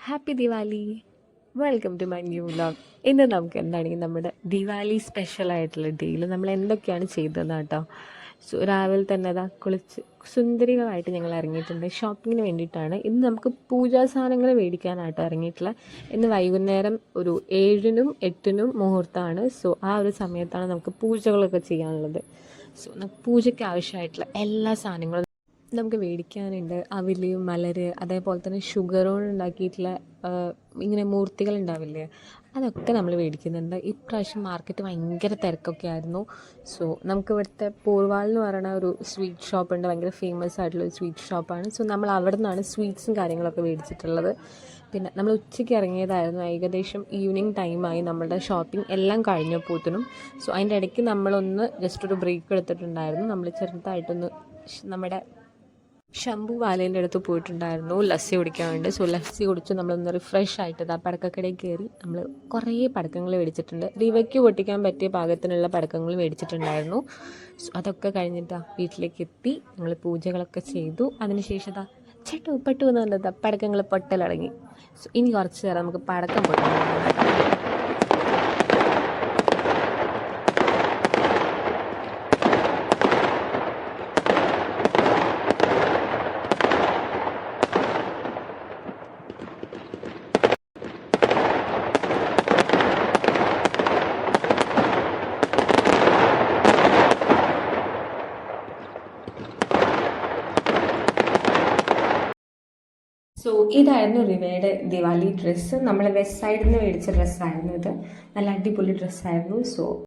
Happy Diwali. Welcome to my new vlog. ഇന്ന് നമുക്ക് എന്താണെങ്കിൽ നമ്മുടെ ദിവാലി സ്പെഷ്യൽ ആയിട്ടുള്ള ഡേയിൽ നമ്മൾ എന്തൊക്കെയാണ് ചെയ്തതെന്ന് കേട്ടോ. സോ രാവിലെ തന്നെ അതാ കുളിച്ച് സുന്ദരികളായിട്ട് ഞങ്ങൾ ഇറങ്ങിയിട്ടുണ്ട്. ഷോപ്പിങ്ങിന് വേണ്ടിയിട്ടാണ്. ഇന്ന് നമുക്ക് പൂജാ സാധനങ്ങൾ മേടിക്കാനായിട്ട് ഇറങ്ങിയിട്ടുള്ള. ഇന്ന് വൈകുന്നേരം ഒരു 7-നും 8-നും മുഹൂർത്തമാണ്. സോ ആ ഒരു സമയത്താണ് നമുക്ക് പൂജകളൊക്കെ ചെയ്യാനുള്ളത്. സോ പൂജയ്ക്ക് ആവശ്യമായിട്ടുള്ള എല്ലാ സാധനങ്ങളും നമുക്ക് മേടിക്കാനുണ്ട്. അവില്, മലര്, അതേപോലെ തന്നെ ഷുഗർ കൊണ്ട് ഉണ്ടാക്കിയിട്ടുള്ള ഇങ്ങനെ മൂർത്തികൾ ഉണ്ടാവില്ലേ, അതൊക്കെ നമ്മൾ മേടിക്കുന്നുണ്ട്. ഇപ്രാവശ്യം മാർക്കറ്റ് ഭയങ്കര തിരക്കൊക്കെ ആയിരുന്നു. സോ നമുക്ക് ഇവിടുത്തെ പൂർവാൾ എന്ന് പറയുന്ന ഒരു സ്വീറ്റ് ഷോപ്പുണ്ട്. ഭയങ്കര ഫേമസ് ആയിട്ടുള്ളൊരു സ്വീറ്റ് ഷോപ്പാണ്. സോ നമ്മൾ അവിടെ നിന്നാണ് സ്വീറ്റ്സും കാര്യങ്ങളൊക്കെ മേടിച്ചിട്ടുള്ളത്. പിന്നെ നമ്മൾ ഉച്ചയ്ക്ക് ഇറങ്ങിയതായിരുന്നു. ഏകദേശം ഈവനിങ് ടൈമായി നമ്മളുടെ ഷോപ്പിംഗ് എല്ലാം കഴിഞ്ഞപ്പോഴത്തേനും. സോ അതിൻ്റെ ഇടയ്ക്ക് നമ്മളൊന്ന് ജസ്റ്റ് ഒരു ബ്രേക്ക് എടുത്തിട്ടുണ്ടായിരുന്നു. നമ്മൾ ചെറുതായിട്ടൊന്ന് നമ്മുടെ ശംഭു വാലേൻ്റെ അടുത്ത് പോയിട്ടുണ്ടായിരുന്നു ലസ്സി കുടിക്കാൻ വേണ്ടി. സോ ലസ്സി കുടിച്ച് നമ്മളൊന്ന് റിഫ്രഷ് ആയിട്ട് ആ പടക്കക്കടയിൽ കയറി നമ്മൾ കുറേ പടക്കങ്ങൾ മേടിച്ചിട്ടുണ്ട്. ദിവയ്ക്ക് പൊട്ടിക്കാൻ പറ്റിയ പാകത്തിനുള്ള പടക്കങ്ങൾ മേടിച്ചിട്ടുണ്ടായിരുന്നു. സോ അതൊക്കെ കഴിഞ്ഞിട്ട് വീട്ടിലേക്ക് എത്തി. നമ്മൾ പൂജകളൊക്കെ ചെയ്തു. അതിനുശേഷം ചട്ടു പെട്ടു എന്ന് പറഞ്ഞത് പടക്കങ്ങൾ പൊട്ടലടങ്ങി. സോ ഇനി കുറച്ച് നേരം നമുക്ക് പടക്കം പൊട്ടാൻ. സോ ഇതായിരുന്നു റിവയുടെ ദിവാലി ഡ്രസ്സ്. നമ്മൾ വെസ്റ്റ് സൈഡിൽ നിന്ന് മേടിച്ച ഡ്രസ്സായിരുന്നു ഇത്. നല്ല അടിപൊളി ഡ്രസ്സായിരുന്നു. സോ